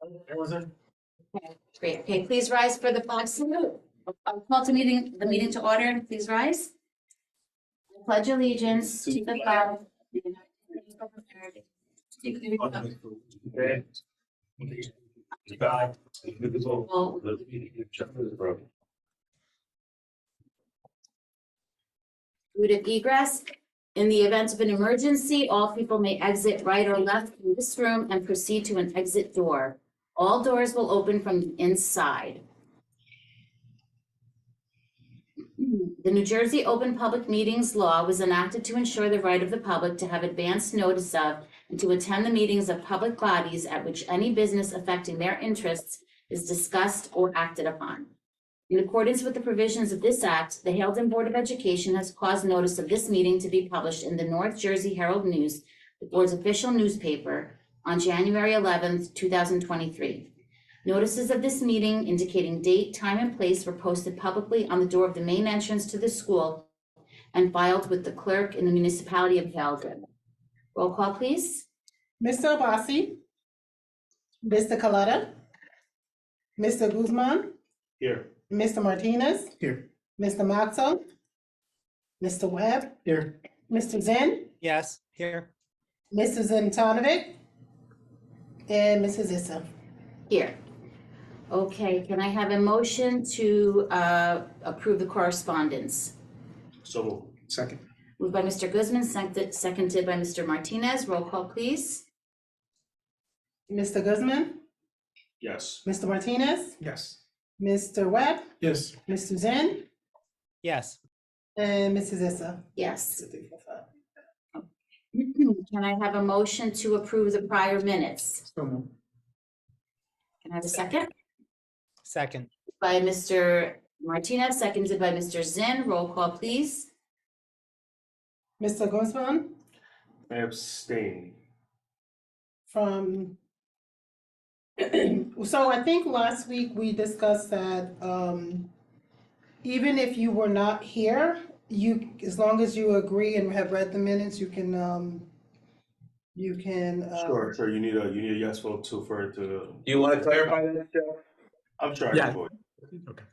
Okay, great. Okay, please rise for the flag salute. I'll call the meeting to order. Please rise. I pledge allegiance to the flag of the United States of America, to the republic God, indivisible, with liberty and justice for all. route of egress. In the event of an emergency, all people may exit right or left from this room and proceed to an exit door. All doors will open from the inside. The New Jersey Open Public Meetings Law was enacted to ensure the right of the public to have advance notice of and to attend the meetings of public bodies at which any business affecting their interests is discussed or acted upon. In accordance with the provisions of this act, the Haledon Board of Education has caused notice of this meeting to be published in the North Jersey Herald News, the board's official newspaper, on January 11th, 2023. Notices of this meeting indicating date, time, and place were posted publicly on the door of the main entrance to the school and filed with the clerk in the municipality of Haledon. Roll call, please. Mr. Abbasi, Mr. Coletta, Mr. Guzman, Here. Mr. Martinez, Here. Mr. Matzo, Mr. Webb, Here. Mr. Zen, Yes, here. Mrs. Antanovic, and Mrs. Issa. Here. Okay, can I have a motion to approve the correspondence? So moved. Second. Moved by Mr. Guzman, seconded by Mr. Martinez. Roll call, please. Mr. Guzman, Yes. Mr. Martinez, Yes. Mr. Webb, Yes. Mr. Zen, Yes, and Mrs. Issa. Yes. Can I have a motion to approve the prior minutes? So moved. Can I have a second? second. By Mr. Martinez, seconded by Mr. Zinn. Roll call, please. Mr. Guzman I abstain. from, so I think last week we discussed that even if you were not here, you, as long as you agree and have read the minutes, you can, Sure. You need a yes vote too for it to. Do you want to clarify that, Joe? I'm sure I Yeah. can vote. Okay.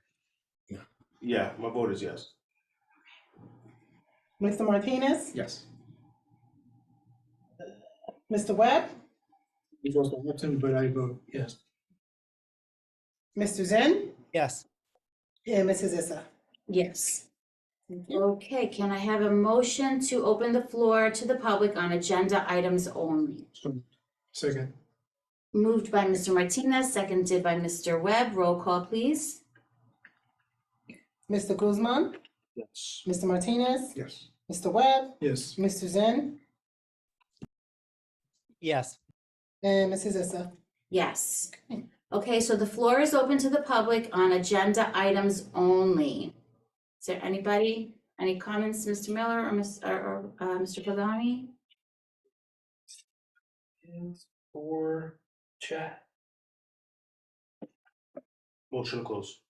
Yeah, my vote is yes. Mr. Martinez, Yes. Mr. Webb, It was absent, but I vote yes. Mr. Zen, Yes, and Mrs. Issa. Yes. Okay, can I have a motion to open the floor to the public on agenda items only? Second. Moved by Mr. Martinez, seconded by Mr. Webb. Roll call, please. Mr. Guzman, Yes. Mr. Martinez, Yes. Mr. Webb, Yes. Mr. Zen, yes, and Mrs. Issa. Yes. Okay, so the floor is open to the public on agenda items only. Is there anybody, any comments, Mr. Miller or Mr. Pagani? For chat. Motion to close.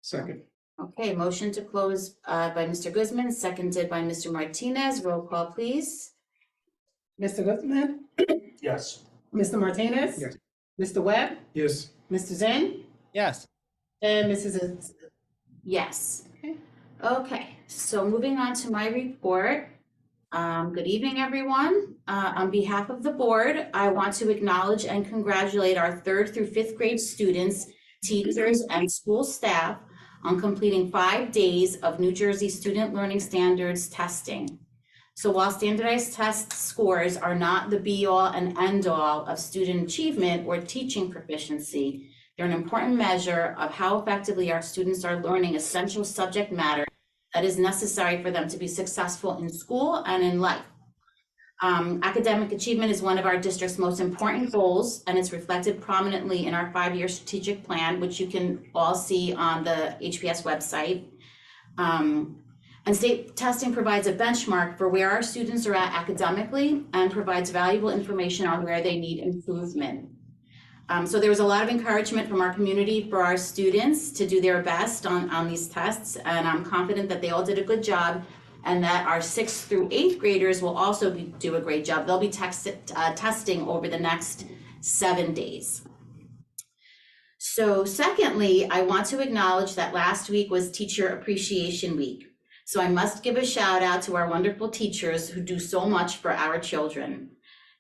Second. Okay, motion to close by Mr. Guzman, seconded by Mr. Martinez. Roll call, please. Mr. Guzman, Yes. Mr. Martinez. Yes. Mr. Webb, Yes. Mr. Zen, yes. and Mrs. Issa. Yes. Okay. Okay, so moving on to my report. Good evening, everyone. On behalf of the board, I want to acknowledge and congratulate our 3rd through 5th grade students, teachers, and school staff on completing 5 days of New Jersey Student Learning Standards testing. So while standardized test scores are not the be-all and end-all of student achievement or teaching proficiency, they're an important measure of how effectively our students are learning essential subject matter that is necessary for them to be successful in school and in life. Academic achievement is one of our district's most important goals, and it's reflected prominently in our 5-year strategic plan, which you can all see on the HPS website. And state testing provides a benchmark for where our students are at academically and provides valuable information on where they need improvement. So there was a lot of encouragement from our community for our students to do their best on these tests, and I'm confident that they all did a good job and that our 6th through 8th graders will also do a great job. They'll be testing over the next 7 days. So secondly, I want to acknowledge that last week was Teacher Appreciation Week. So I must give a shout out to our wonderful teachers who do so much for our children.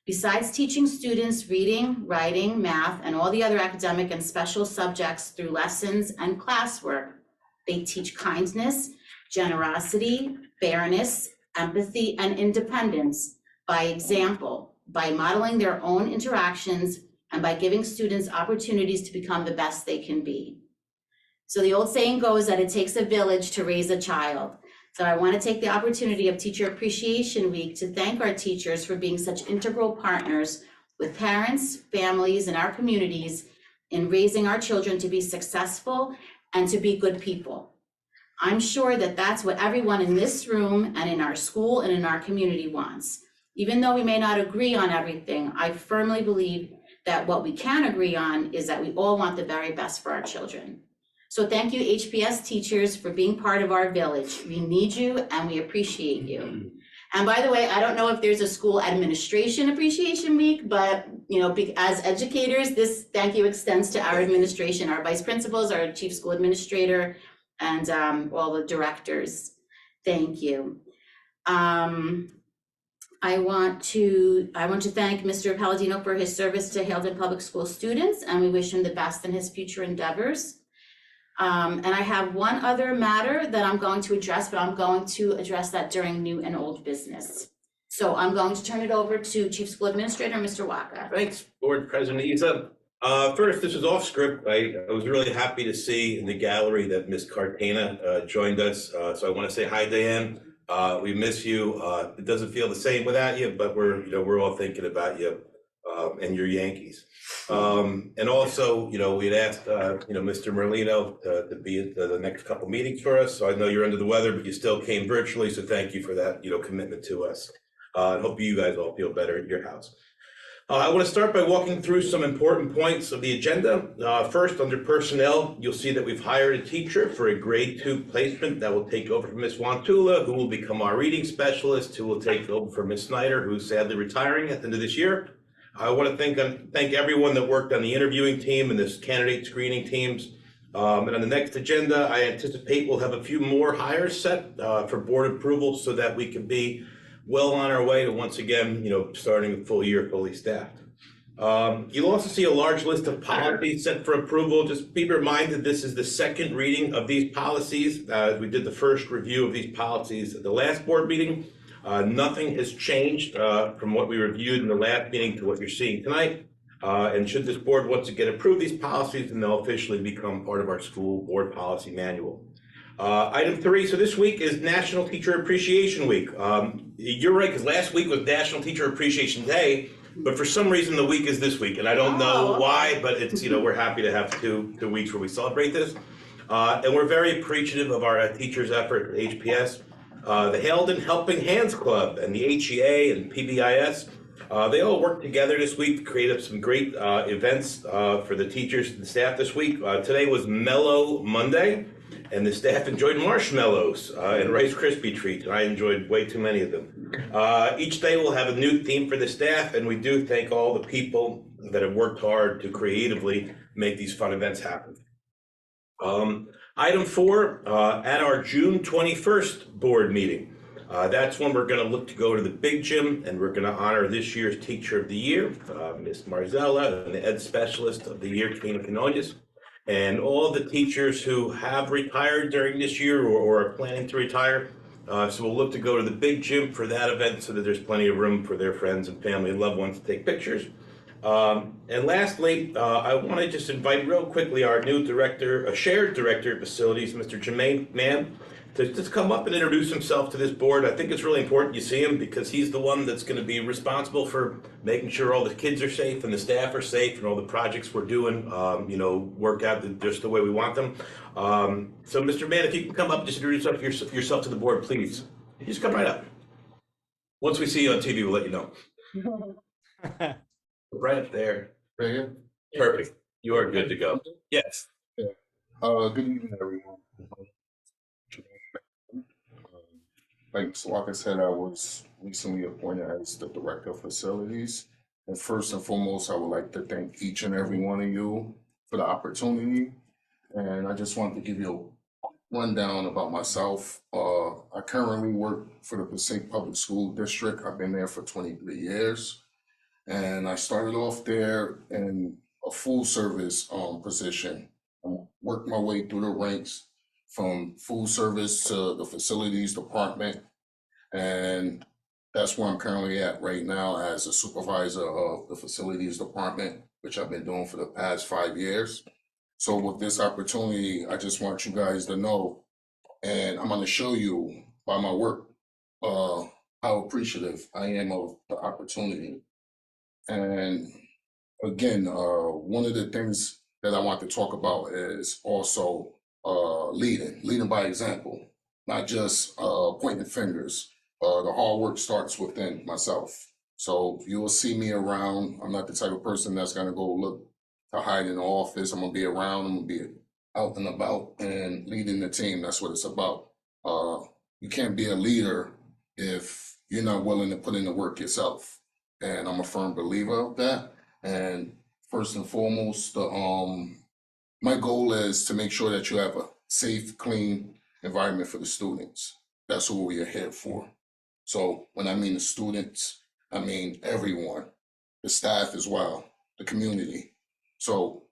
Besides teaching students reading, writing, math, and all the other academic and special subjects through lessons and classwork, they teach kindness, generosity, fairness, empathy, and independence by example, by modeling their own interactions, and by giving students opportunities to become the best they can be. So the old saying goes that it takes a village to raise a child. So I want to take the opportunity of Teacher Appreciation Week to thank our teachers for being such integral partners with parents, families, and our communities in raising our children to be successful and to be good people. I'm sure that that's what everyone in this room and in our school and in our community wants. Even though we may not agree on everything, I firmly believe that what we can agree on is that we all want the very best for our children. So thank you, HPS teachers, for being part of our village. We need you and we appreciate you. And by the way, I don't know if there's a school administration appreciation week, but as educators, this thank you extends to our administration, our vice principals, our chief school administrator, and all the directors. Thank you. I want to thank Mr. Palladino for his service to Haledon Public School students, and we wish him the best in his future endeavors. And I have one other matter that I'm going to address, but I'm going to address that during new and old business. So I'm going to turn it over to Chief School Administrator, Mr. Waka. Thanks, Board President Isa. First, this is off script. I was really happy to see in the gallery that Ms. Cartana joined us. So I want to say hi, Diane. We miss you. It doesn't feel the same without you, but we're all thinking about you and your Yankees. And also, we had asked, Mr. Merlino to be at the next couple meetings for us. So I know you're under the weather, but you still came virtually. So thank you for that, commitment to us. I hope you guys all feel better at your house. I want to start by walking through some important points of the agenda. First, under personnel, you'll see that we've hired a teacher for a grade 2 placement that will take over from Ms. Wantula, who will become our reading specialist, who will take over for Ms. Snyder, who's sadly retiring at the end of this year. I want to thank everyone that worked on the interviewing team and this candidate screening teams. And on the next agenda, I anticipate we'll have a few more hires set for board approval so that we can be well on our way to once again, starting a full year fully staffed. You'll also see a large list of policies set for approval. Just be reminded this is the second reading of these policies. We did the first review of these policies at the last board meeting. Nothing has changed from what we reviewed in the last meeting to what you're seeing tonight. And should this board once again approve these policies, then they'll officially become part of our school board policy manual. Item 3, so this week is National Teacher Appreciation Week. You're right, because last week was National Teacher Appreciation Day, but for some reason the week is this week, and I don't know why, but it's, we're happy to have two weeks where we celebrate this. And we're very appreciative of our teachers' effort at HPS. The Haledon Helping Hands Club and the HEA and PBIS, they all worked together this week to create up some great events for the teachers and staff this week. Today was Mellow Monday, and the staff enjoyed marshmallows and Rice Krispie treats, and I enjoyed way too many of them. Each day we'll have a new theme for the staff, and we do thank all the people that have worked hard to creatively make these fun events happen. Item 4, at our June 21st board meeting, that's when we're going to look to go to the big gym, and we're going to honor this year's Teacher of the Year, Ms. Marzella, and the Ed Specialist of the Year, Tina Canonius, and all the teachers who have retired during this year or are planning to retire. So we'll look to go to the big gym for that event so that there's plenty of room for their friends and family and loved ones to take pictures. And lastly, I want to just invite real quickly our new director, shared director of facilities, Mr. Jermaine Mann, to just come up and introduce himself to this board. I think it's really important you see him because he's the one that's going to be responsible for making sure all the kids are safe and the staff are safe and all the projects we're doing, work out just the way we want them. So Mr. Mann, if you can come up, just introduce yourself to the board, please. Just come right up. Once we see you on TV, we'll let you know. Right up there. Right here? Perfect. You are good to go. Yes. Good evening, everyone. Like Mr. Walker said, I was recently appointed as the Director of Facilities. And first and foremost, I would like to thank each and every one of you for the opportunity. And I just wanted to give you a rundown about myself. I currently work for the Passaic Public School District. I've been there for 23 years. And I started off there in a full service position. I worked my way through the ranks from food service to the facilities department. And that's where I'm currently at right now as a supervisor of the facilities department, which I've been doing for the past 5 years. So with this opportunity, I just want you guys to know, and I'm going to show you by my work, how appreciative I am of the opportunity. And again, one of the things that I want to talk about is also leading by example, not just pointing fingers. The hard work starts within myself. So you will see me around. I'm not the type of person that's gonna go look to hide in the office. I'm gonna be around. I'm gonna be out and about and leading the team. That's what it's about. You can't be a leader if you're not willing to put in the work yourself. And I'm a firm believer of that. And first and foremost, my goal is to make sure that you have a safe, clean environment for the students. That's what we are here for. So when I mean the students, I mean everyone, the staff as well, the community. So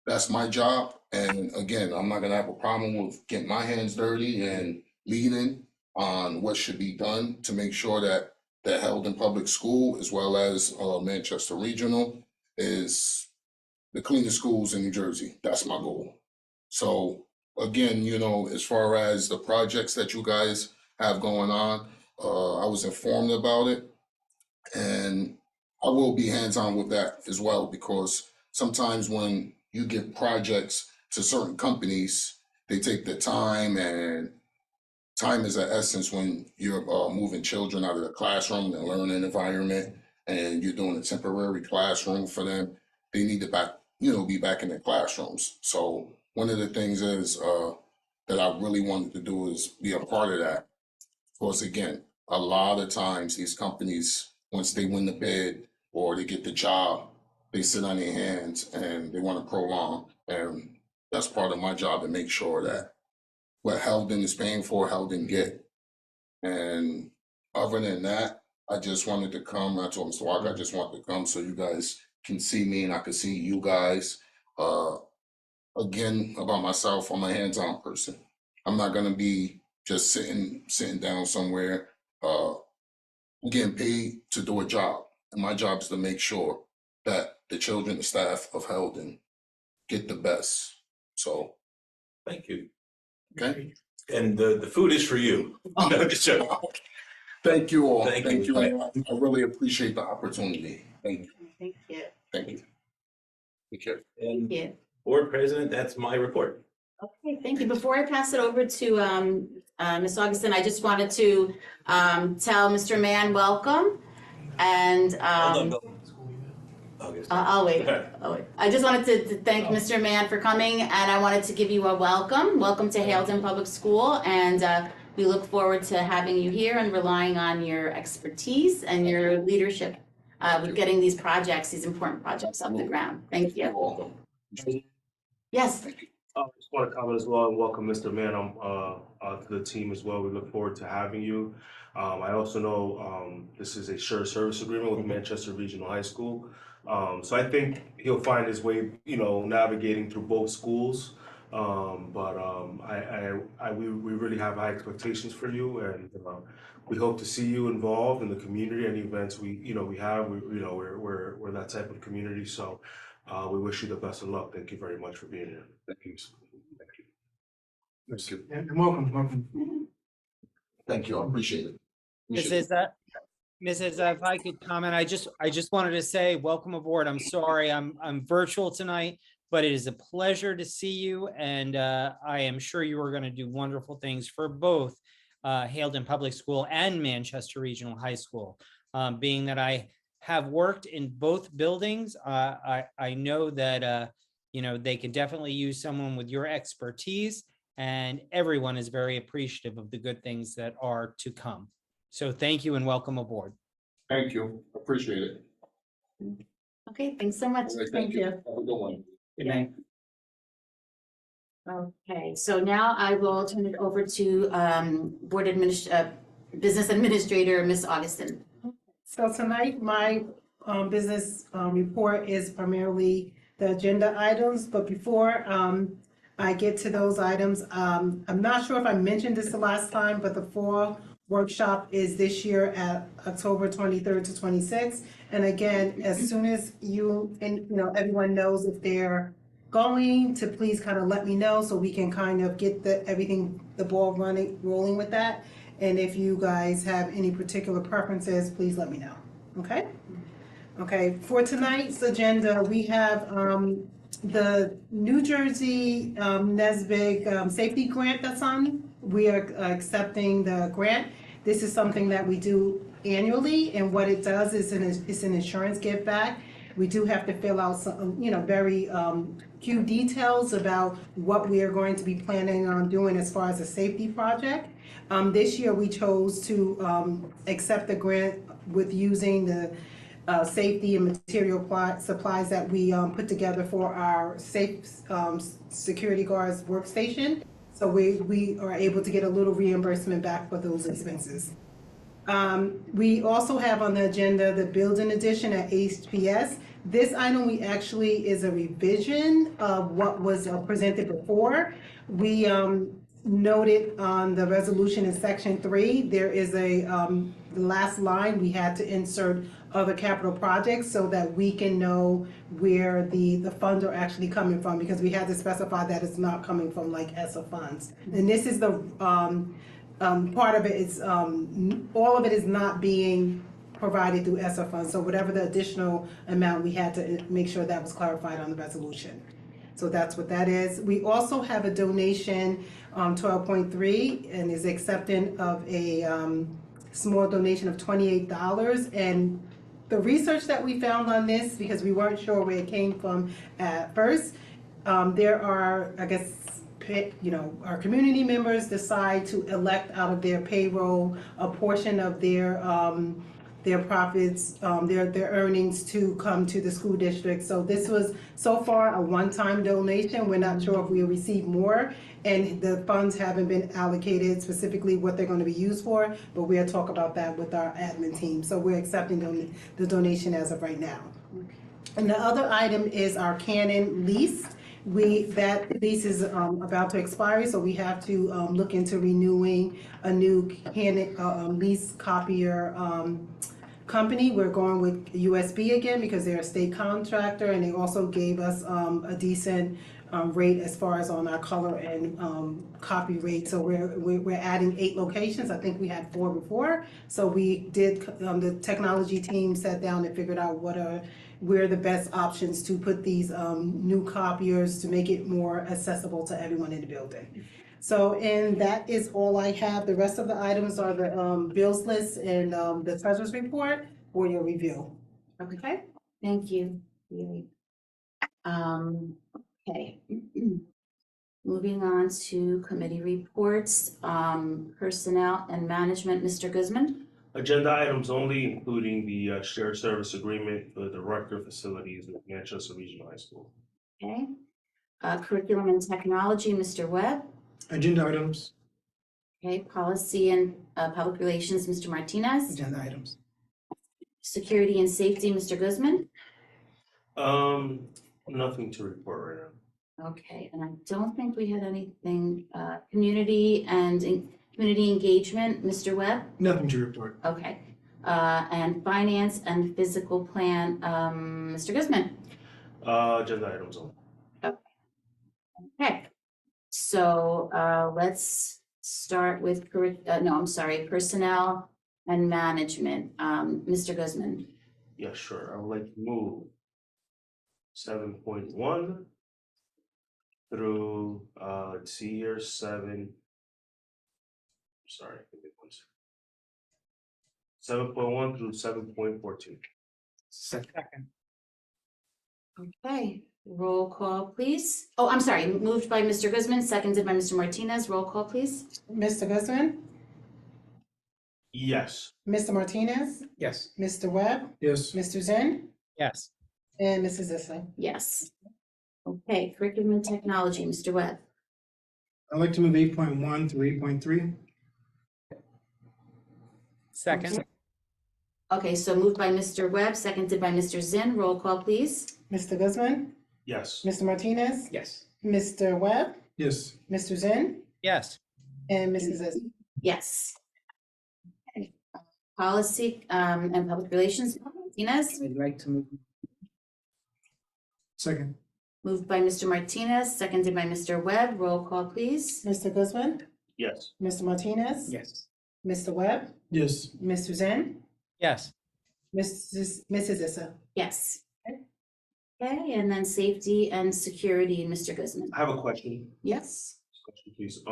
that's my job. And again, I'm not gonna have a problem with getting my hands dirty and leading on what should be done to make sure that they're held in public school as well as Manchester Regional is the cleanest schools in New Jersey. That's my goal. So again, you know, as far as the projects that you guys have going on, I was informed about it, and I will be hands-on with that as well, because sometimes when you give projects to certain companies, they take the time, and time is an essence when you're moving children out of the classroom, the learning environment, and you're doing a temporary classroom for them. They need to be back in their classrooms. So one of the things is that I really wanted to do is be a part of that. Of course, again, a lot of times these companies, once they win the bid or they get the job, they sit on their hands and they want to prolong. And that's part of my job to make sure that what Heldon is paying for, Heldon get. And other than that, I just wanted to come. I told Mr. Walker, I just wanted to come so you guys can see me and I can see you guys. Again, about myself, I'm a hands-on person. I'm not gonna be just sitting down somewhere, getting paid to do a job. And my job is to make sure that the children, the staff of Heldon get the best. So, Thank you. okay. And the food is for you. No, just joking. Thank you all. Thank Thank you. you. I really appreciate the opportunity. Thank you. Thank you. Thank you. Take care. And Thank you. Board President, that's my report. Okay, thank you. Before I pass it over to Ms. Augustin, I just wanted to tell Mr. Mann, welcome. And August. I'll wait. Okay. I'll wait. I just wanted to thank Mr. Mann for coming, and I wanted to give you a welcome. Welcome to Haledon Public School, and we look forward to having you here and relying on your expertise and your leadership with getting these projects, these important projects off the ground. Thank you. Welcome. Yes. I just want to comment as well and welcome Mr. Mann to the team as well. We look forward to having you. I also know this is a shared service agreement with Manchester Regional High School. So I think he'll find his way, navigating through both schools. But we really have high expectations for you, and we hope to see you involved in the community. Any events we have, we're that type of community. So we wish you the best of luck. Thank you very much for being here. Thank you. Thank you. And welcome. Thank you. I appreciate it. Mrs. If I could comment, I just wanted to say, welcome aboard. I'm sorry, I'm virtual tonight, but it is a pleasure to see you, and I am sure you are going to do wonderful things for both Haledon Public School and Manchester Regional High School. Being that I have worked in both buildings, I know that they can definitely use someone with your expertise, and everyone is very appreciative of the good things that are to come. So thank you and welcome aboard. Thank you. Appreciate it. Okay, thanks so much. All right, Thank you. Have a good one. Good night. Okay, so now I will turn it over to Business Administrator, Ms. Augustin. So tonight, my business report is primarily the agenda items, but before I get to those items, I'm not sure if I mentioned this the last time, but the fall workshop is this year at October 23rd to 26th. And again, as soon as everyone knows if they're going to, please kind of let me know so we can kind of get the ball rolling with that. And if you guys have any particular preferences, please let me know, okay? Okay, for tonight's agenda, we have the New Jersey NESBIG safety grant that's on. We are accepting the grant. This is something that we do annually, and what it does is it's an insurance give back. We do have to fill out some, very few details about what we are going to be planning on doing as far as a safety project. This year, we chose to accept the grant with using the safety and material supplies that we put together for our safe security guards workstation. So we are able to get a little reimbursement back for those expenses. We also have on the agenda the building addition at HPS. This item actually is a revision of what was presented before. We noted on the resolution in section 3, there is a last line, we had to insert other capital projects so that we can know where the funds are actually coming from, because we had to specify that it's not coming from like ESSA funds. And this is the part of it is all of it is not being provided through ESSA funds. So whatever the additional amount, we had to make sure that was clarified on the resolution. So that's what that is. We also have a donation, 12.3, and is accepting of a small donation of $28. And the research that we found on this, because we weren't sure where it came from at first, there are, I guess, our community members decide to elect out of their payroll a portion of their profits, their earnings to come to the school district. So this was so far a one-time donation. We're not sure if we'll receive more, and the funds haven't been allocated specifically what they're going to be used for, but we'll talk about that with our admin team. So we're accepting the donation as of right now. And the other item is our Canon lease. That lease is about to expire, so we have to look into renewing a new Canon lease copier company. We're going with USB again because they're a state contractor, and they also gave us a decent rate as far as on our color and copy rate. So we're adding 8 locations. I think we had 4 before. So we did, the technology team sat down and figured out where the best options to put these new copiers to make it more accessible to everyone in the building. So, and that is all I have. The rest of the items are the bills list and the treasurer's report for your review. Okay? Thank you. Okay. Moving on to committee reports, personnel and management, Mr. Guzman. Agenda items only, including the shared service agreement for the director of facilities at Manchester Regional High School. Okay. Curriculum and technology, Mr. Webb. Agenda items. Okay. Policy and public relations, Mr. Martinez. Agenda items. Security and safety, Mr. Guzman. Nothing to report right now. Okay, and I don't think we had anything, community engagement, Mr. Webb. Nothing to report. Okay, and finance and physical plan, Mr. Guzman. Agenda items only. Okay, so let's start with personnel and management, Mr. Guzman. Yeah, sure. I would like to move 7.1 through let's see here, 7. Sorry, give me 1 second. 7.1 through 7.14. Second. Okay, roll call, please. Oh, I'm sorry, moved by Mr. Guzman, seconded by Mr. Martinez. Roll call, please. Mr. Guzman? Yes. Mr. Martinez? Yes. Mr. Webb? Yes. Mr. Zen? Yes. And Mrs. Zissou. Yes. Okay, curriculum and technology, Mr. Webb. I'd like to move 8.1 through 8.3. Second, Okay, so moved by Mr. Webb, seconded by Mr. Zinn. Roll call, please. Mr. Guzman, Yes. Mr. Martinez, Yes. Mr. Webb, Yes. Mr. Zen, yes. and Mrs. Zissou. Yes. Okay. Policy and Public Relations, Martinez. I'd like to move. Second. Moved by Mr. Martinez, seconded by Mr. Webb. Roll call, please. Mr. Guzman, Yes. Mr. Martinez, Yes. Mr. Webb, Yes. Mr. Zen, Yes. Mrs. Zissou. Yes. Okay, and then Safety and Security, Mr. Guzman. I have a question. Yes. Question, please.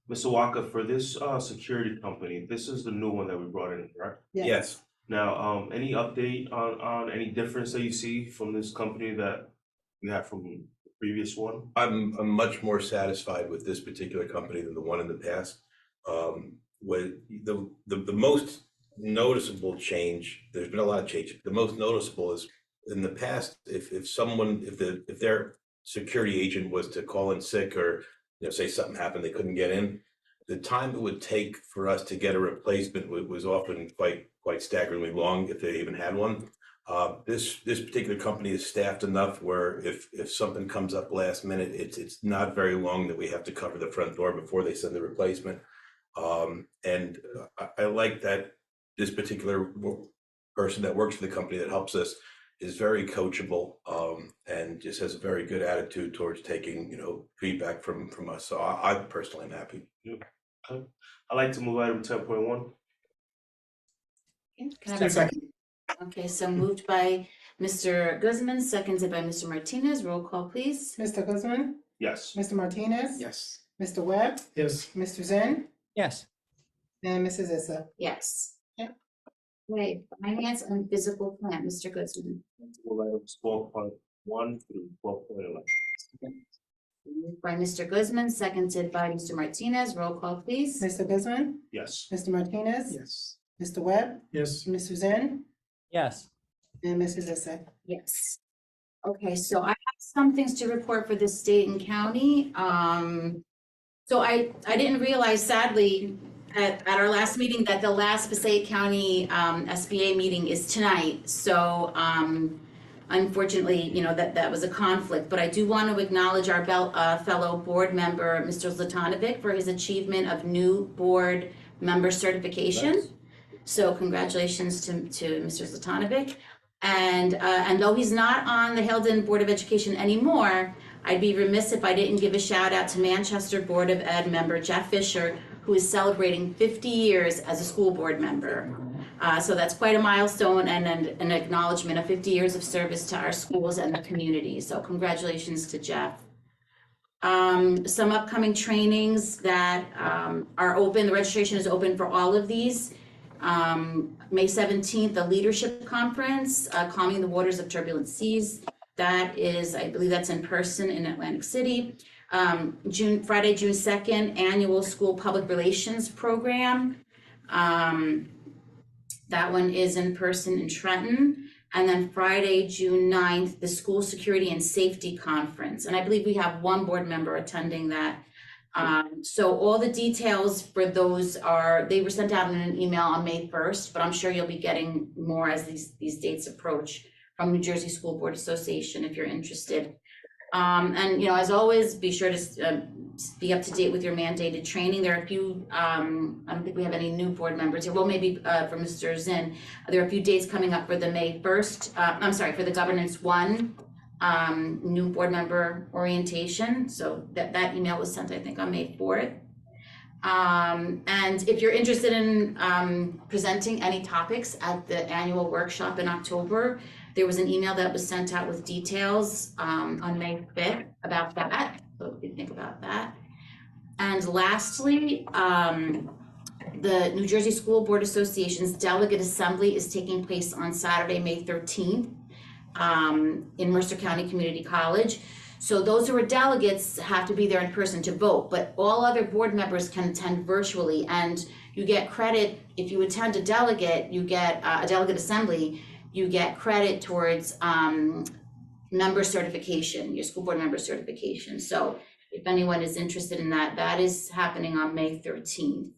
Mr. Walker, for this security company, this is the new one that we brought in, correct? Yes. Now, any update on any difference that you see from this company that you had from the previous one? I'm much more satisfied with this particular company than the one in the past. With the most noticeable change, there's been a lot of change. The most noticeable is in the past, if their security agent was to call in sick or say something happened, they couldn't get in, the time it would take for us to get a replacement was often quite staggeringly long if they even had one. This particular company is staffed enough where if something comes up last minute, it's not very long that we have to cover the front door before they send the replacement. And I like that this particular person that works for the company that helps us is very coachable, and just has a very good attitude towards taking feedback from us. So I personally am happy. Okay. I'd like to move item 10.1. Can I have a second? Okay, so moved by Mr. Guzman, seconded by Mr. Martinez. Roll call, please. Mr. Guzman, Yes. Mr. Martinez, Yes. Mr. Webb, Yes. Mr. Zen, Yes. and Mrs. Zissou. Yes. Yeah. Okay, Finance and Physical Plant, Mr. Guzman. Move items 12.1 through 12.11. Moved by Mr. Guzman, seconded by Mr. Martinez. Roll call, please. Mr. Guzman, Yes. Mr. Martinez, Yes. Mr. Webb, Yes. Mr. Zen, Yes. and Mrs. Zissou. Yes. Okay, so I have some things to report for the state and county. So I didn't realize sadly at our last meeting that the last Passaic County SBA meeting is tonight. So unfortunately, that was a conflict, but I do want to acknowledge our fellow board member, Mr. Zlatanovic, for his achievement of new board member certification. So congratulations to Mr. Zlatanovic. And though he's not on the Hilden Board of Education anymore, I'd be remiss if I didn't give a shout out to Manchester Board of Ed member Jeff Fisher, who is celebrating 50 years as a school board member. So that's quite a milestone and an acknowledgement of 50 years of service to our schools and the community. So congratulations to Jeff. Some upcoming trainings that are open, the registration is open for all of these. May 17th, the Leadership Conference, Calming the Waters of Turbulent Seas. That is, I believe that's in person in Atlantic City. Friday, June 2nd, Annual School Public Relations Program. That one is in person in Trenton. And then Friday, June 9th, the School Security and Safety Conference. And I believe we have one board member attending that. So all the details for those they were sent out in an email on May 1st, but I'm sure you'll be getting more as these dates approach from New Jersey School Board Association if you're interested. And as always, be sure to be up to date with your mandated training. There are a few, I don't think we have any new board members here. Well, maybe for Mr. Zinn, there are a few dates coming up for the May 1st, for the Governance 1 new board member orientation. So that email was sent, I think, on May 4th. And if you're interested in presenting any topics at the annual workshop in October, there was an email that was sent out with details on May 5th about that. So if you think about that. And lastly, the New Jersey School Board Association's Delegate Assembly is taking place on Saturday, May 13th in Mercer County Community College. So those who are delegates have to be there in person to vote, but all other board members can attend virtually, and you get credit if you attend a delegate, you get a delegate assembly, you get credit towards member certification, your school board member certification. So if anyone is interested in that, that is happening on May 13th.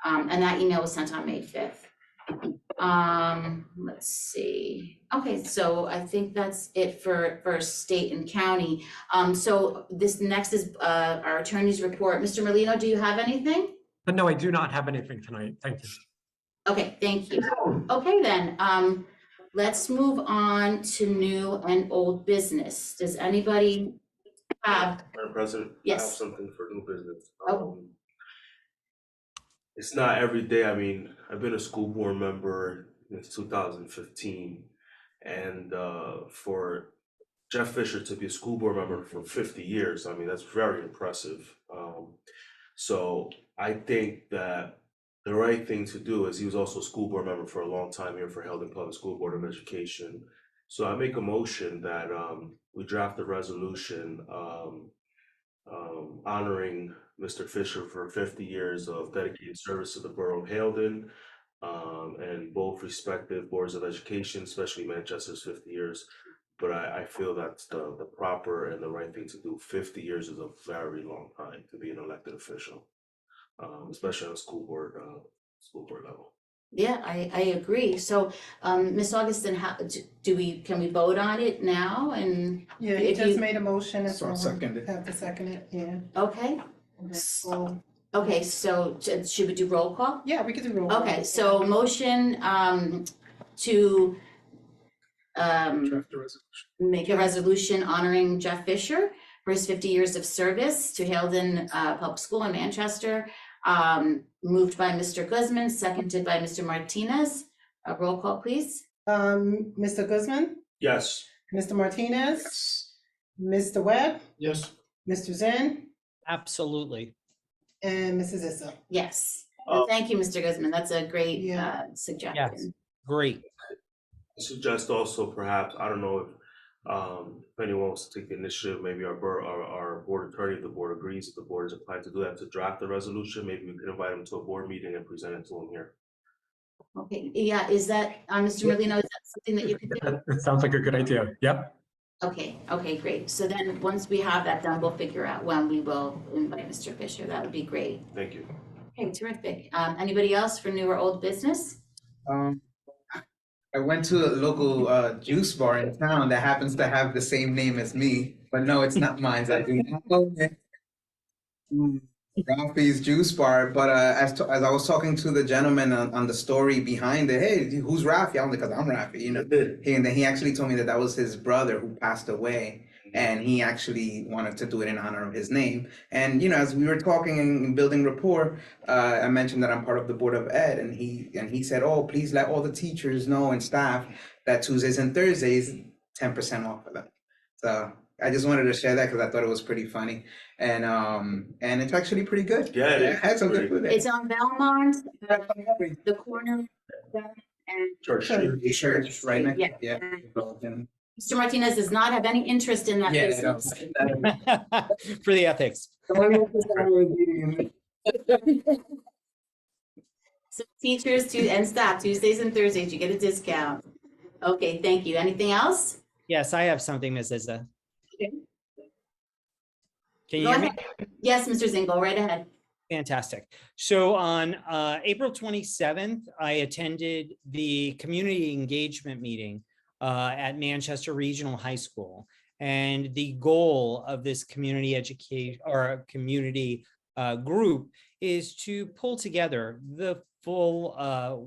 And that email was sent on May 5th. Let's see. Okay, so I think that's it for state and county. So this next is our attorney's report. Mr. Merlino, do you have anything? No, I do not have anything tonight. Thank you. Okay, thank you. Okay, then, let's move on to new and old business. Does anybody have? Madam President, I have Yes. something for new business. Oh. It's not every day. I mean, I've been a school board member since 2015, and for Jeff Fisher to be a school board member for 50 years, I mean, that's very impressive. So I think that the right thing to do is he was also a school board member for a long time here for Haldon Public School Board of Education. So I make a motion that we draft a resolution honoring Mr. Fisher for 50 years of dedicated service to the borough of Haldon and both respective boards of education, especially Manchester's 50 years. But I feel that's the proper and the right thing to do. 50 years is a very long time to be an elected official, especially on a school board level. Yeah, I agree. So, Ms. Augustin, how, can we vote on it now? And Yeah, he if just you, made a motion. So I'll second it. Have to second it, yeah. okay, So, okay, so should we do roll call? yeah, we could do roll call. Okay, so motion, to, Draft the resolution. make a resolution honoring Jeff Fisher for his 50 years of service to Haldon Public School in Manchester. Moved by Mr. Guzman, seconded by Mr. Martinez. A roll call, please. Mr. Guzman, Yes. Mr. Martinez, Mr. Webb, Yes. Mr. Zen, Absolutely. and Mrs. Issa. Yes. And thank you, Mr. Guzman. That's a great Yeah. suggestion. Great. I suggest also perhaps, I don't know if anyone wants to take the initiative, maybe our board attorney, if the board agrees, if the board is inclined to do that, to draft the resolution, maybe we could invite him to a board meeting and present it to him here. Okay, yeah, is that, Mr. Merlino, is that something that you could do? It sounds like a good idea. Yep. Okay, great. So then, once we have that done, we'll figure out when we will invite Mr. Fisher. That would be great. Thank you. Okay, terrific. Anybody else for new or old business? I went to a local juice bar in town that happens to have the same name as me, but no, it's not mine. I do not own it. Ralphie's Juice Bar. But as I was talking to the gentleman on the story behind it, hey, who's Rafi? I'm like, because I'm Rafi, you know. And then he actually told me that was his brother who passed away, and he actually wanted to do it in honor of his name. And as we were talking and building rapport, I mentioned that I'm part of the board of ed, and he said, oh, please let all the teachers know and staff that Tuesdays and Thursdays 10% off of them. So I just wanted to share that because I thought it was pretty funny, and it's actually pretty good. Yeah, it is. I had some good food there. It's on Belmont, the corner, and Church Street. Church right next. Yeah. Yeah. Mr. Martinez does not have any interest in that Yeah, business. For the ethics. So teachers and staff, Tuesdays and Thursdays, you get a discount. Okay, thank you. Anything else? Yes, I have something, Ms. Issa. Okay. Can you Go hear me? ahead. Yes, Mr. Zinn, go right ahead. Fantastic. So on April 27th, I attended the community engagement meeting at Manchester Regional High School. And the goal of this community education or community group is to pull together the full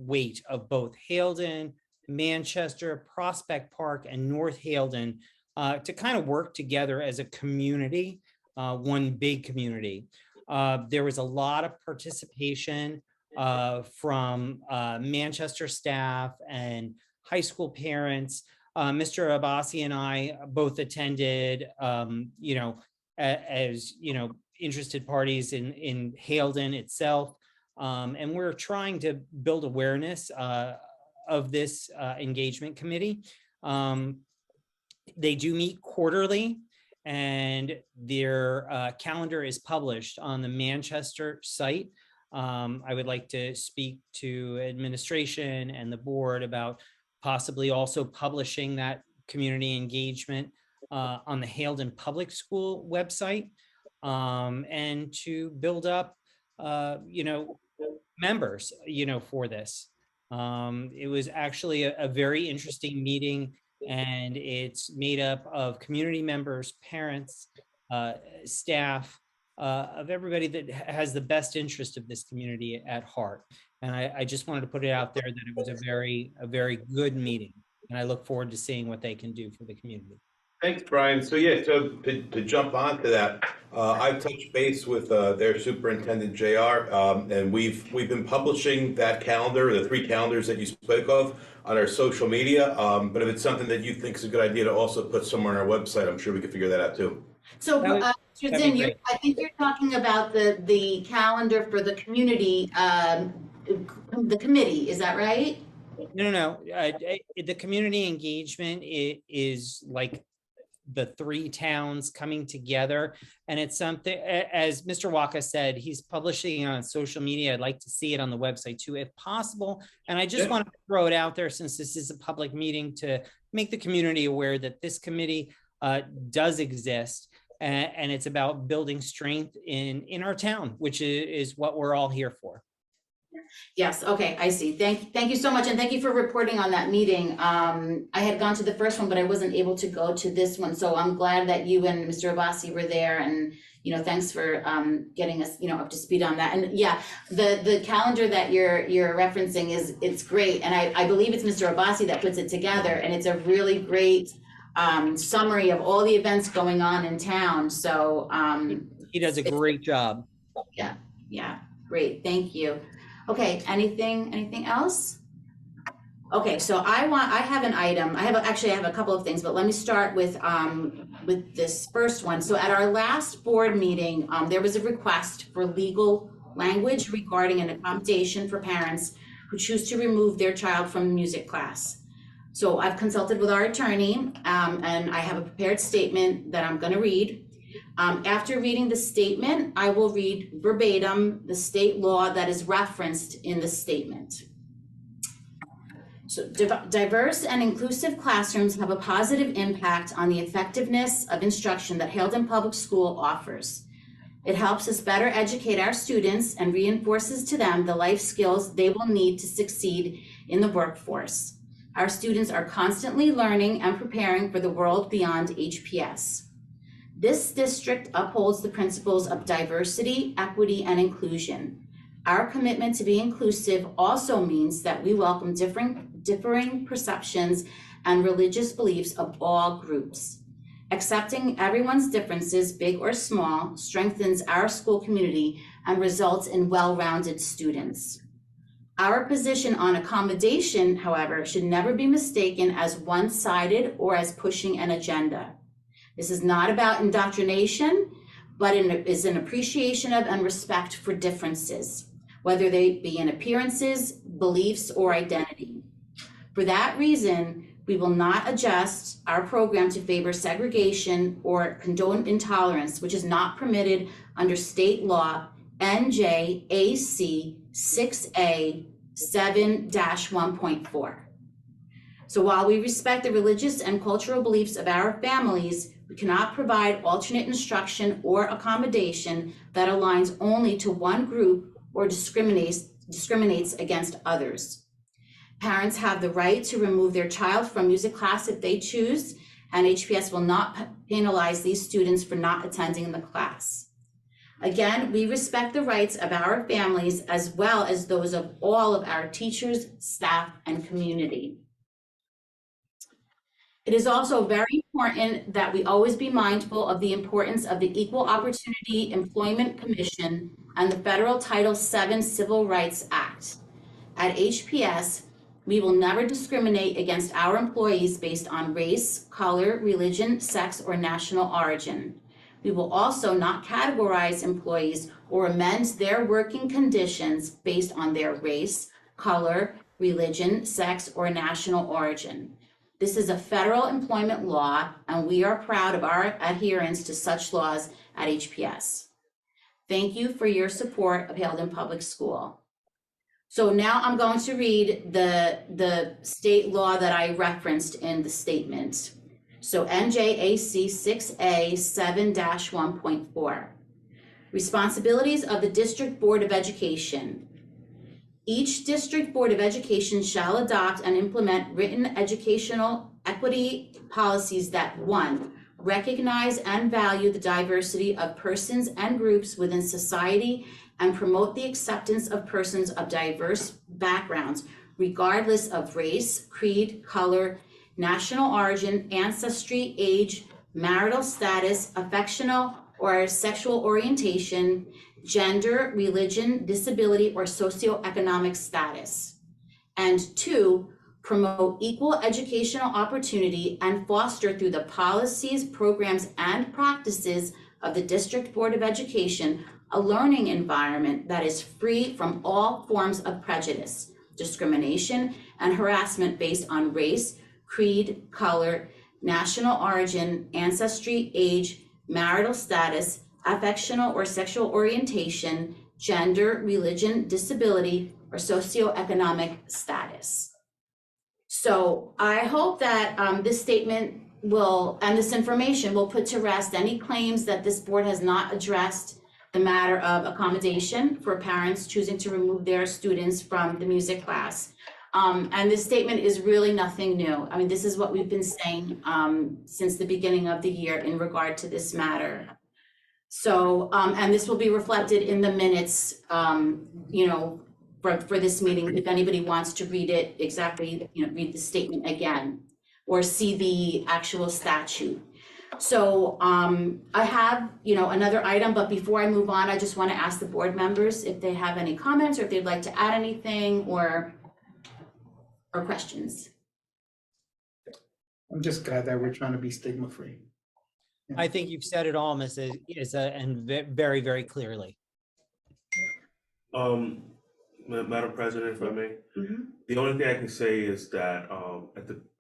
weight of both Haldon, Manchester, Prospect Park, and North Haldon to kind of work together as a community, one big community. There was a lot of participation from Manchester staff and high school parents. Mr. Abbasi and I both attended, as interested parties in Haldon itself. And we're trying to build awareness of this engagement committee. They do meet quarterly, and their calendar is published on the Manchester site. I would like to speak to administration and the board about possibly also publishing that community engagement on the Haldon Public School website. and to build up, members, for this. It was actually a very interesting meeting, and it's made up of community members, parents, staff, of everybody that has the best interest of this community at heart. And I just wanted to put it out there that it was a very good meeting, and I look forward to seeing what they can do for the community. Thanks, Brian. So yeah, so to jump onto that, I've touched base with their superintendent JR, and we've been publishing that calendar, the 3 calendars that you spoke of, on our social media. But if it's something that you think is a good idea to also put somewhere on our website, I'm sure we can figure that out too. So, That'd be Mr. Zinn, great. I think you're talking about the calendar for the community, the committee, is that right? No. The community engagement is like the 3 towns coming together, and it's something, as Mr. Waka said, he's publishing on social media. I'd like to see it on the website too, if possible. And I just want to throw it out there, since this is a public meeting, to make the community aware that this committee does exist, and it's about building strength in our town, which is what we're all here for. Yes, okay, I see. Thank you so much, and thank you for reporting on that meeting. I had gone to the first one, but I wasn't able to go to this one, so I'm glad that you and Mr. Abbasi were there, and thanks for getting us up to speed on that. And yeah, the calendar that you're referencing it's great, and I believe it's Mr. Abbasi that puts it together, and it's a really great summary of all the events going on in town. So he does a great job. Yeah, great, thank you. Okay, anything else? Okay, so I have an item. I have a couple of things, but let me start with this first one. So at our last board meeting, there was a request for legal language regarding an accommodation for parents who choose to remove their child from music class. So I've consulted with our attorney, and I have a prepared statement that I'm going to read. After reading the statement, I will read verbatim the state law that is referenced in the statement. So diverse and inclusive classrooms have a positive impact on the effectiveness of instruction that Haledon Public School offers. It helps us better educate our students and reinforces to them the life skills they will need to succeed in the workforce. Our students are constantly learning and preparing for the world beyond HPS. This district upholds the principles of diversity, equity, and inclusion. Our commitment to be inclusive also means that we welcome differing perceptions and religious beliefs of all groups. Accepting everyone's differences, big or small, strengthens our school community and results in well-rounded students. Our position on accommodation, however, should never be mistaken as one-sided or as pushing an agenda. This is not about indoctrination, but is an appreciation of and respect for differences, whether they be in appearances, beliefs, or identity. For that reason, we will not adjust our program to favor segregation or condone intolerance, which is not permitted under state law NJAC 6A 7-1.4. So while we respect the religious and cultural beliefs of our families, we cannot provide alternate instruction or accommodation that aligns only to one group or discriminates against others. Parents have the right to remove their child from music class if they choose, and HPS will not penalize these students for not attending the class. Again, we respect the rights of our families as well as those of all of our teachers, staff, and community. It is also very important that we always be mindful of the importance of the Equal Opportunity Employment Commission and the Federal Title VII Civil Rights Act. At HPS, we will never discriminate against our employees based on race, color, religion, sex, or national origin. We will also not categorize employees or amend their working conditions based on their race, color, religion, sex, or national origin. This is a federal employment law, and we are proud of our adherence to such laws at HPS. Thank you for your support of Haledon Public School. So now I'm going to read the state law that I referenced in the statement. So NJAC 6A 7-1.4. Responsibilities of the District Board of Education. Each District Board of Education shall adopt and implement written educational equity policies that, 1, recognize and value the diversity of persons and groups within society and promote the acceptance of persons of diverse backgrounds, regardless of race, creed, color, national origin, ancestry, age, marital status, affectional or sexual orientation, gender, religion, disability, or socioeconomic status. And 2, promote equal educational opportunity and foster through the policies, programs, and practices of the District Board of Education a learning environment that is free from all forms of prejudice, discrimination, and harassment based on race, creed, color, national origin, ancestry, age, marital status, affectional or sexual orientation, gender, religion, disability, or socioeconomic status. So I hope that this statement will, and this information will put to rest any claims that this board has not addressed the matter of accommodation for parents choosing to remove their students from the music class. And this statement is really nothing new. I mean, this is what we've been saying since the beginning of the year in regard to this matter. So, and this will be reflected in the minutes, you know, for this meeting, if anybody wants to read it exactly, you know, read the statement again or see the actual statute. So I have, you know, another item, but before I move on, I just want to ask the board members if they have any comments or if they'd like to add anything or questions. I'm just glad that we're trying to be stigma free. I think you've said it all, Mrs. Isa, and very, very clearly. Madam President, if I may, Mhm. the only thing I can say is that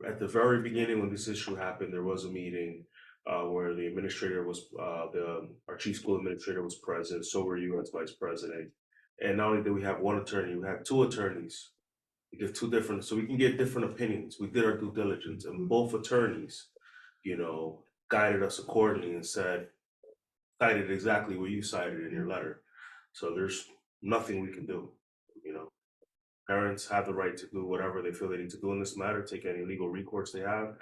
at the very beginning when this issue happened, there was a meeting where the administrator was our chief school administrator was present. So were you as vice president. And not only did we have one attorney, we had 2 attorneys. We give 2 different, so we can get different opinions. We did our due diligence, and both attorneys, you know, guided us accordingly and cited exactly what you cited in your letter. So there's nothing we can do, you know. Parents have the right to do whatever they feel they need to do in this matter, take any legal recourse they have,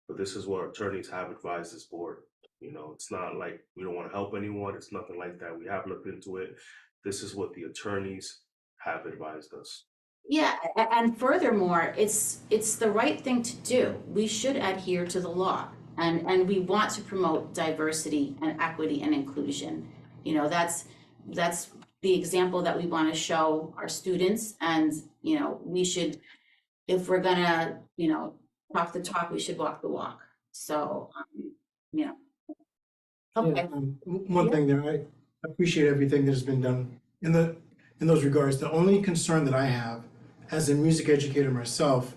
but this is what attorneys have advised this board. You know, it's not like we don't want to help anyone, it's nothing like that. We have looked into it. This is what the attorneys have advised us. Yeah, and furthermore, it's the right thing to do. We should adhere to the law, and we want to promote diversity and equity and inclusion. You know, that's the example that we want to show our students, and you know, we should, if we're gonna, you know, talk the talk, we should walk the walk. So, you know. Okay. One thing there, I appreciate everything that has been done in those regards. The only concern that I have, as a music educator myself,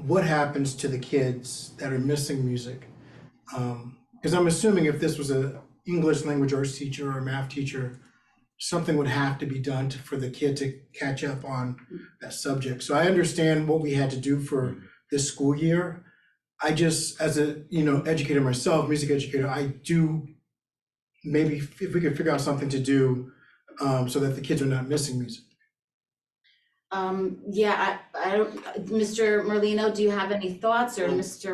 what happens to the kids that are missing music? Because I'm assuming if this was a English language arts teacher or a math teacher, something would have to be done for the kid to catch up on that subject. So I understand what we had to do for this school year. I just, as a educator myself, music educator, I do maybe if we could figure out something to do so that the kids are not missing music. Yeah, I don't, Mr. Merlino, do you have any thoughts, or Mr.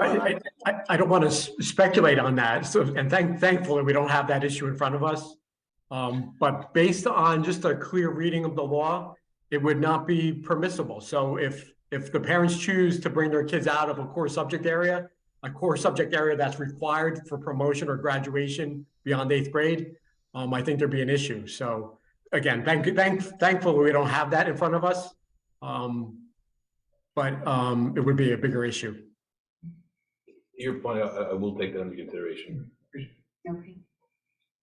I don't want to speculate on that. So, and thankfully we don't have that issue in front of us. But based on just a clear reading of the law, it would not be permissible. So if the parents choose to bring their kids out of a core subject area that's required for promotion or graduation beyond 8th grade, I think there'd be an issue. So again, thankfully we don't have that in front of us. But it would be a bigger issue. Your point, I will take that into consideration. Okay.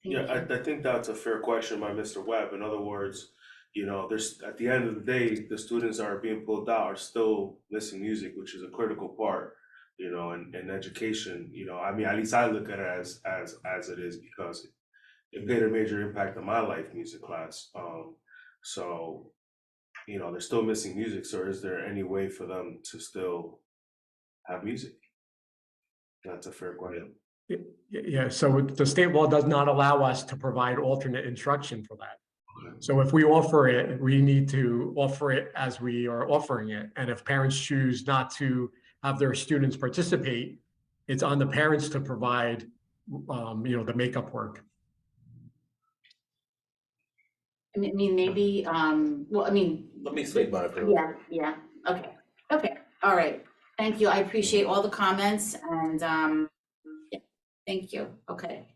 Yeah, I think that's a fair question by Mr. Webb. In other words, you know, there's at the end of the day, the students that are being pulled out are still missing music, which is a critical part, you know, in education. You know, I mean, at least I look at it as it is, because it made a major impact on my life, music class. So, you know, they're still missing music. So is there any way for them to still have music? That's a fair question. Yeah, so the state law does not allow us to provide alternate instruction for that. So if we offer it, we need to offer it as we are offering it. And if parents choose not to have their students participate, it's on the parents to provide, the makeup work. I mean, maybe, well, I mean, Let me sleep on it for a yeah, yeah, okay, all right. Thank you, I appreciate all the comments and, yeah, thank you, okay.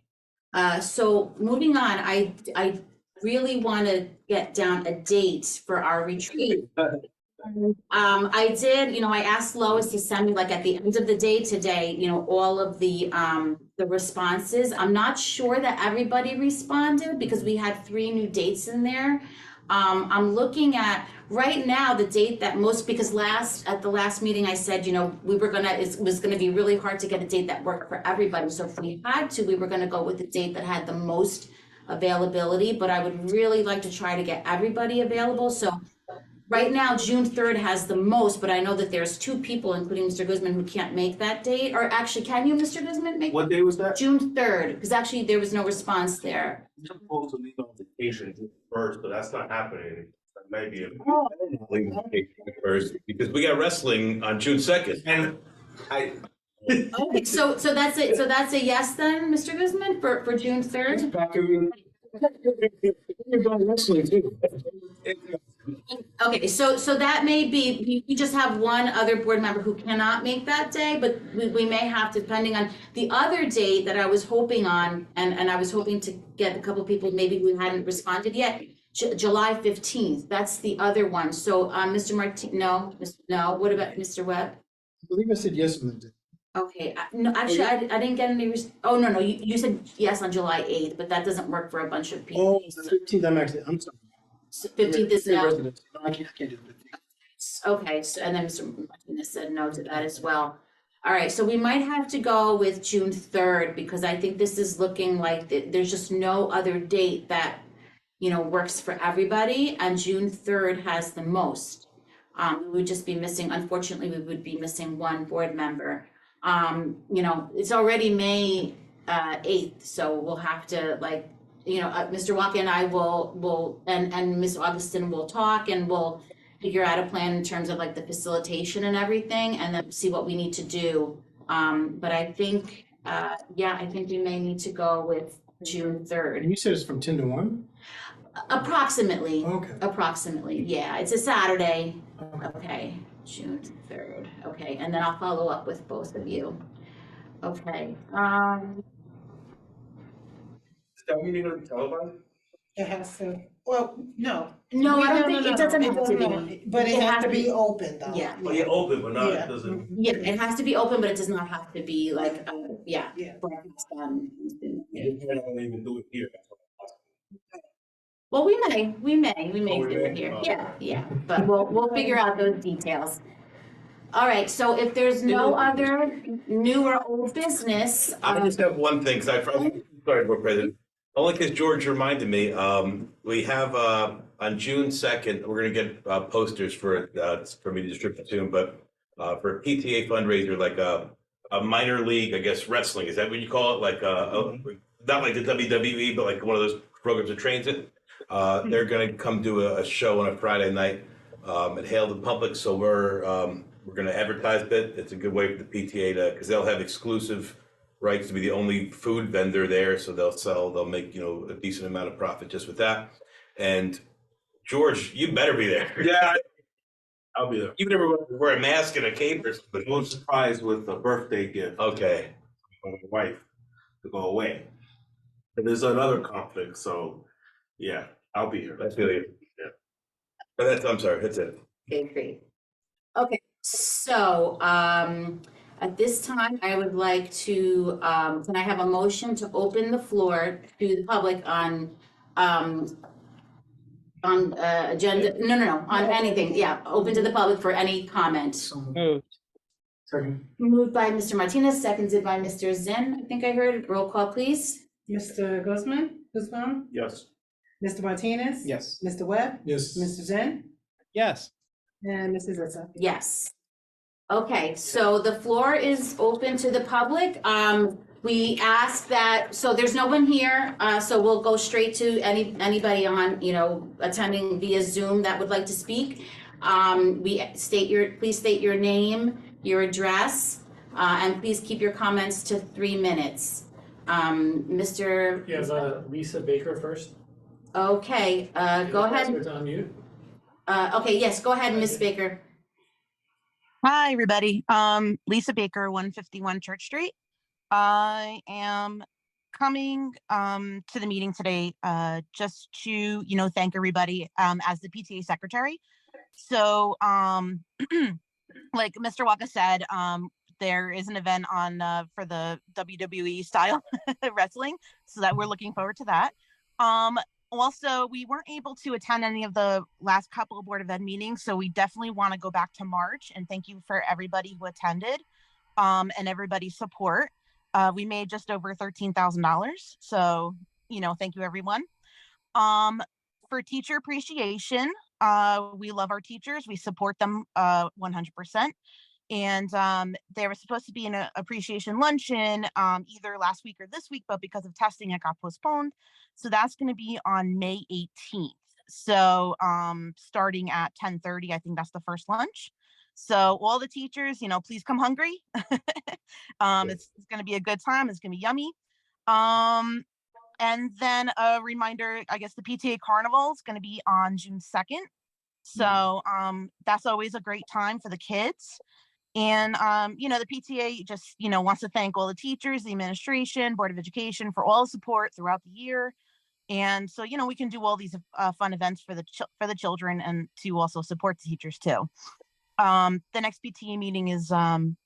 So moving on, I really want to get down a date for our retreat. I did, I asked Lois to send me, like, at the end of the day today, all of the responses. I'm not sure that everybody responded because we had 3 new dates in there. I'm looking at right now the date that most, because at the last meeting I said, it was gonna be really hard to get a date that worked for everybody. So if we had to, we were gonna go with the date that had the most availability, but I would really like to try to get everybody available. So right now, June 3rd has the most, but I know that there's 2 people, including Mr. Guzman, who can't make that date. Or actually, can you, Mr. Guzman, make? What day was that? June 3rd, because actually there was no response there. I'm supposed to leave on vacation June 1st, but that's not happening. That might be Leave first, because we got wrestling on June 2nd. And I. Okay, so that's it. So that's a yes then, Mr. Guzman, for June 3rd? Okay, so that may be, we just have one other board member who cannot make that day, but we may have to, depending on the other date that I was hoping on, and I was hoping to get a couple people maybe who hadn't responded yet, July 15th, that's the other one. So, Mr. Martin, no, what about Mr. Webb? I believe I said yes on that day. Okay, no, actually, I didn't get any, no, you said yes on July 8th, but that doesn't work for a bunch of people. Oh, the 15th, I'm sorry. 15th is no. No, I can't do the 15th. Okay, so, and then Mr. Martinez said no to that as well. All right, so we might have to go with June 3rd, because I think this is looking like there's just no other date that, works for everybody, and June 3rd has the most. We would just be missing, unfortunately, we would be missing 1 board member. It's already May 8th, so we'll have to, Mr. Walker and I will and Ms. Augustin will talk, and we'll figure out a plan in terms of like the facilitation and everything, and then see what we need to do. But I think, I think we may need to go with June 3rd. And you said it's from 10 to 1? Approximately. Okay. Approximately, yeah. It's a Saturday. Okay. Okay, June 3rd. Okay, and then I'll follow up with both of you. Okay. Is that meeting gonna be televised? It has to, well, no. No, I don't think No, it doesn't have to no. be. But it has to be open though. Yeah. Well, yeah, open, but not, Yeah. it doesn't. Yeah, it has to be open, but it does not have to be like, Yeah. broadcast on. You're not gonna even do it here. Well, we may Oh, we do it may? here. Oh. Yeah, but we'll figure out those details. All right, so if there's no other new or old business. I just have one thing, sorry, Board President. Only because George reminded me, we have, on June 2nd, we're gonna get posters for me to distribute to them, but for a PTA fundraiser, like a minor league, I guess, wrestling, is that what you call it? Like, not like the WWE, but like one of those programs that trains it. They're gonna come do a show on a Friday night and hail the public, so we're gonna advertise it. It's a good way for the PTA to, because they'll have exclusive rights to be the only food vendor there, so they'll make, a decent amount of profit just with that. And George, you better be there. Yeah, I'll be there. Even if we wear a mask and a cape or something. I was surprised with a birthday gift Okay. for my wife to go away. But there's another conflict, so yeah, I'll be here. I feel you. Yeah. But I'm sorry, that's it. Okay, great. Okay, so, at this time, I would like to, can I have a motion to open the floor to the public on agenda, no, on anything, open to the public for any comment. Moved. Second. Moved by Mr. Martinez, seconded by Mr. Zinn, I think I heard, roll call, please. Mr. Guzman? Yes. Mr. Martinez? Yes. Mr. Webb? Yes. Mr. Zen? Yes. And Mrs. Zissa? Yes. Okay, so the floor is open to the public. We ask that, so there's no one here, so we'll go straight to anybody on, attending via Zoom that would like to speak. Please state your name, your address, and please keep your comments to 3 minutes. Mr. You have Lisa Baker first. Okay, go ahead. It's on mute. Okay, yes, go ahead, Ms. Baker. Hi, everybody. Lisa Baker, 151 Church Street. I am coming to the meeting today just to, thank everybody as the PTA secretary. So, like Mr. Waka said, there is an event on for the WWE style wrestling, so that we're looking forward to that. Also, we weren't able to attend any of the last couple of Board of Ed meetings, so we definitely want to go back to March, and thank you for everybody who attended and everybody's support. We made just over $13,000, so, thank you, everyone. For teacher appreciation, we love our teachers. We support them 100%. And there was supposed to be an appreciation luncheon either last week or this week, but because of testing, it got postponed. So that's going to be on May 18th. So starting at 10:30, I think that's the first lunch. So all the teachers, please come hungry. It's going to be a good time. It's going to be yummy. And then a reminder, I guess the PTA Carnival is going to be on June 2nd. So that's always a great time for the kids. And, the PTA just, wants to thank all the teachers, the administration, Board of Education for all the support throughout the year. And so, we can do all these fun events for the children and to also support the teachers too. The next PTA meeting is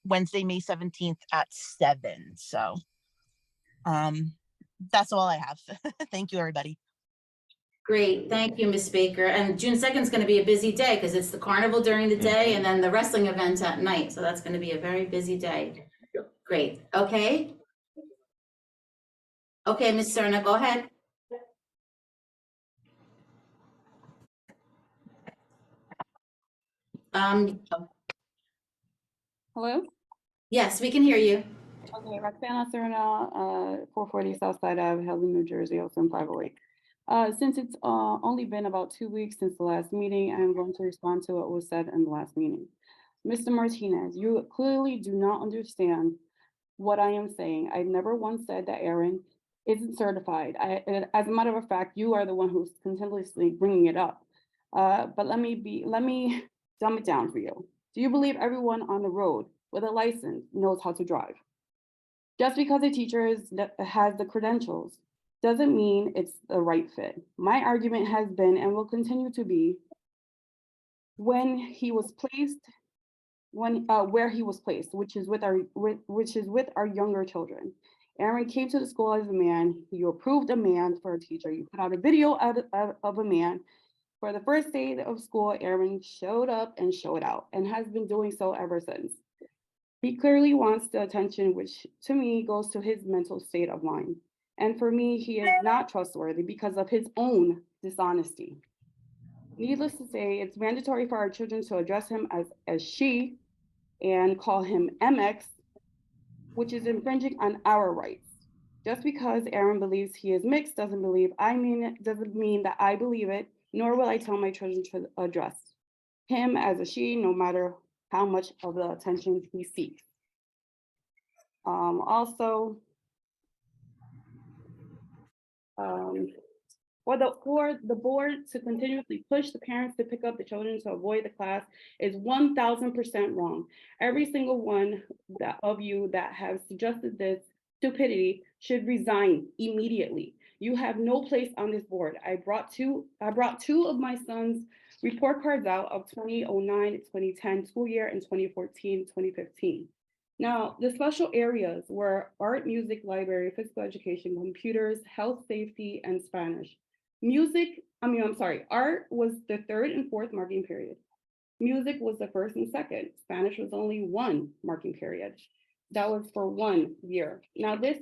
Wednesday, May 17th at 7. So that's all I have. Thank you, everybody. Great, thank you, Ms. Baker. And June 2nd is going to be a busy day because it's the carnival during the day and then the wrestling event at night. So that's going to be a very busy day. Great, okay. Okay, Ms. Serna, go ahead. Hello? Yes, we can hear you. Okay, Roxana Serna, 440 Southside Ave, Hadley, New Jersey, 07508. Since it's only been about 2 weeks since the last meeting, I'm going to respond to what was said in the last meeting. Mr. Martinez, you clearly do not understand what I am saying. I never once said that Aaron isn't certified. As a matter of fact, you are the one who's continuously bringing it up. But let me dumb it down for you. Do you believe everyone on the road with a license knows how to drive? Just because a teacher has the credentials doesn't mean it's the right fit. My argument has been and will continue to be where he was placed, which is with our younger children. Aaron came to the school as a man. You approved a man for a teacher. You put out a video of a man. For the first day of school, Aaron showed up and showed out and has been doing so ever since. He clearly wants the attention, which to me goes to his mental state of mind. And for me, he is not trustworthy because of his own dishonesty. Needless to say, it's mandatory for our children to address him as she and call him MX, which is infringing on our rights. Just because Aaron believes he is mixed doesn't mean that I believe it, nor will I tell my children to address him as a she, no matter how much of the attention he seeks. For the board to continuously push the parents to pick up the children to avoid the class is 1000% wrong. Every single one of you that have suggested this stupidity should resign immediately. You have no place on this board. I brought two of my son's report cards out of 2009-2010 school year and 2014-2015. Now, the special areas were art, music, library, physical education, computers, health, safety, and Spanish. Art was the 3rd and 4th marking period. Music was the 1st and 2nd. Spanish was only 1 marking period. That was for 1 year. Now this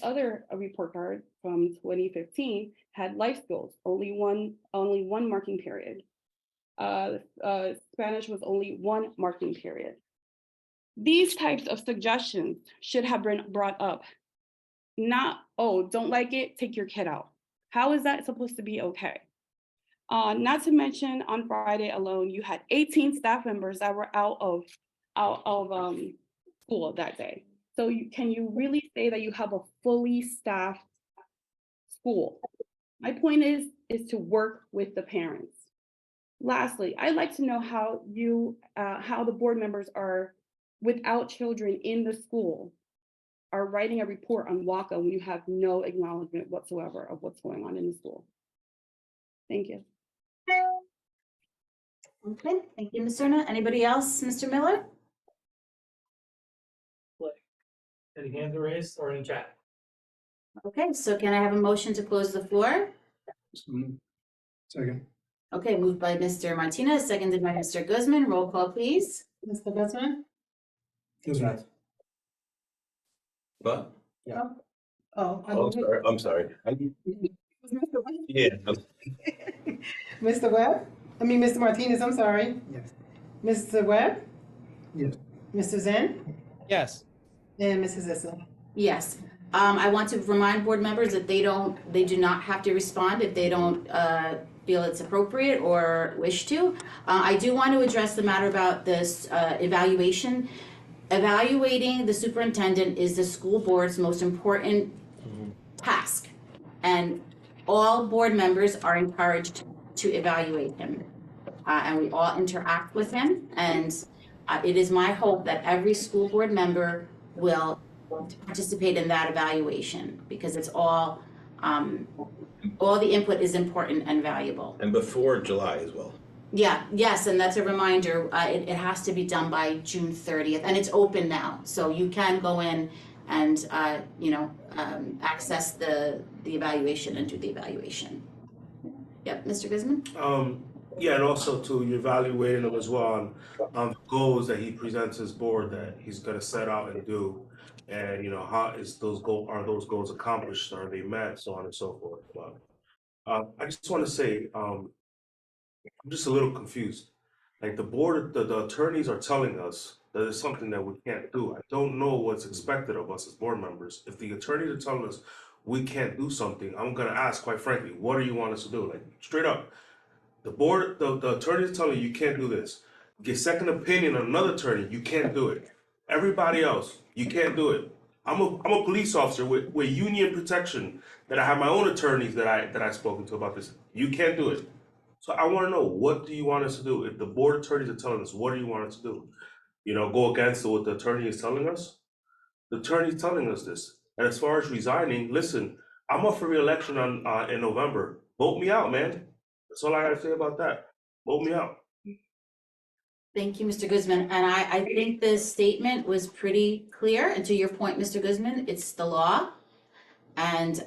other report card from 2015 had life skills, only one marking period. Spanish was only 1 marking period. These types of suggestions should have been brought up not, oh, don't like it, take your kid out. How is that supposed to be okay? Not to mention on Friday alone, you had 18 staff members that were out of school that day. So can you really say that you have a fully staffed school? My point is to work with the parents. Lastly, I'd like to know how the board members are, without children in the school, are writing a report on WACA when you have no acknowledgement whatsoever of what's going on in the school. Thank you. Okay, thank you, Ms. Serna. Anybody else, Mr. Miller? Any hands are raised or in chat? Okay, so can I have a motion to close the floor? Second. Okay, moved by Mr. Martinez, seconded by Mr. Guzman. Roll call, please. Mr. Guzman? Guzman. What? Oh, Oh, I'm sorry. Yeah. Mr. Webb? I mean, Mr. Martinez, I'm sorry. Yes. Mr. Webb? Yes. Mr. Zen? Yes. And Mrs. Issa? Yes. I want to remind board members that they do not have to respond if they don't feel it's appropriate or wish to. I do want to address the matter about this evaluation. Evaluating the superintendent is the school board's most important task. And all board members are encouraged to evaluate him. And we all interact with him. And it is my hope that every school board member will participate in that evaluation, because it's all the input is important and valuable. And before July as well. Yeah, yes, and that's a reminder, it has to be done by June 30th, and it's open now, so you can go in and, access the evaluation and do the evaluation. Yep, Mr. Guzman? Yeah, and also too, you're evaluating him as well on the goals that he presents his board that he's gonna set out and do. And, how is are those goals accomplished? Are they met? So on and so forth. But I just want to say, I'm just a little confused. Like the attorneys are telling us that it's something that we can't do. I don't know what's expected of us as board members. If the attorneys are telling us we can't do something, I'm gonna ask, quite frankly, what do you want us to do? Like, straight up. The attorney is telling you can't do this. Get second opinion on another attorney, you can't do it. Everybody else, you can't do it. I'm a police officer with union protection that I have my own attorneys that I've spoken to about this. You can't do it. So I want to know, what do you want us to do? If the board attorneys are telling us, what do you want us to do? Go against what the attorney is telling us? The attorney is telling us this. And as far as resigning, listen, I'm up for re-election in November. Vote me out, man. That's all I gotta say about that. Vote me out. Thank you, Mr. Guzman. And I think the statement was pretty clear. And to your point, Mr. Guzman, it's the law. And,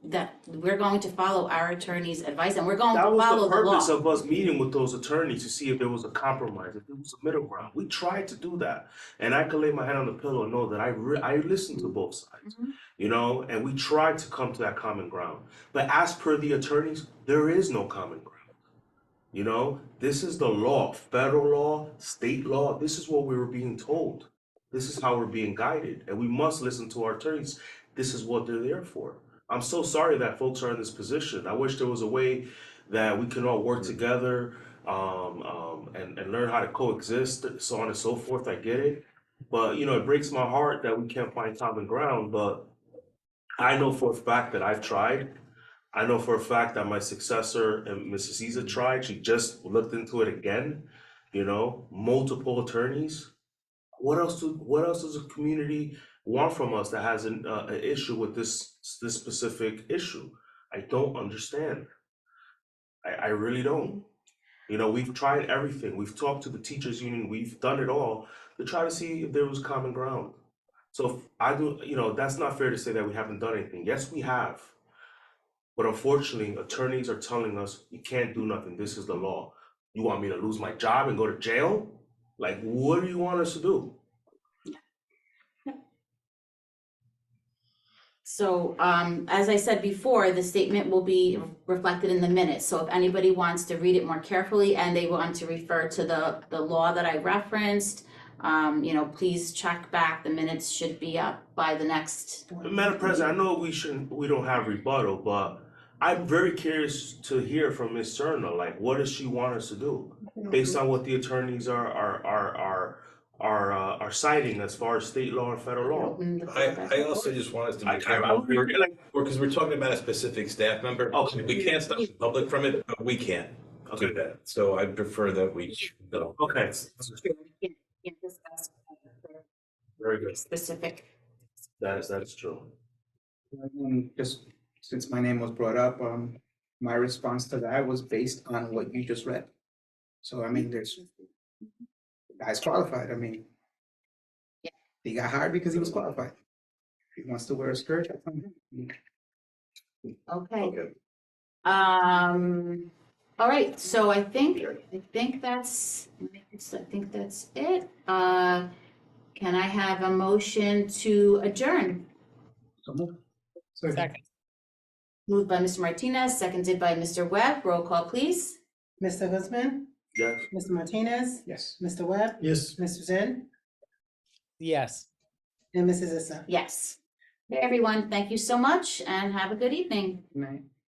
that we're going to follow our attorney's advice, and we're going to follow the law. That was the purpose of us meeting with those attorneys, to see if there was a compromise, if there was a middle ground. We tried to do that. And I can lay my head on the pillow and know that I listened to both sides, and we tried to come to that common ground. But as per the attorneys, there is no common ground. This is the law, federal law, state law. This is what we were being told. This is how we're being guided. And we must listen to our attorneys. This is what they're there for. I'm so sorry that folks are in this position. I wish there was a way that we can all work together and learn how to coexist, so on and so forth. I get it. But, it breaks my heart that we can't find common ground. But I know for a fact that I've tried. I know for a fact that my successor, Mrs. Caesar, tried. She just looked into it again. Multiple attorneys. What else does the community want from us that has an issue with this specific issue? I don't understand. I really don't. We've tried everything. We've talked to the teachers union. We've done it all to try to see if there was common ground. So if I do, that's not fair to say that we haven't done anything. Yes, we have. But unfortunately, attorneys are telling us you can't do nothing. This is the law. You want me to lose my job and go to jail? Like, what do you want us to do? So, as I said before, the statement will be reflected in the minutes. So if anybody wants to read it more carefully and they want to refer to the law that I referenced, please check back. The minutes should be up by the next. Madam President, I know we don't have rebuttal, but I'm very curious to hear from Ms. Serna, like, what does she want us to do? Based on what the attorneys are citing as far as state law and federal law. Open the floor back I up. also just want us to be I- careful, I- because we're talking about a specific staff member. Okay. We can't stop the public from it, but we can't do that. So I prefer that we. Okay, Can't discuss very good. specific. That is true. Just since my name was brought up, my response to that was based on what you just read. So I mean, the guy's qualified. I mean, he got hired because he was qualified. If he wants to wear a skirt, that's on him. Okay. All right, so I think that's it. Can I have a motion to adjourn? Second. Moved by Mr. Martinez, seconded by Mr. Webb. Roll call, please. Mr. Guzman, Yes. Mr. Martinez, Yes. Mr. Webb, Yes. Mr. Zen, Yes. and Mrs. Issa. Yes. Okay, everyone, thank you so much and have a good evening. Right.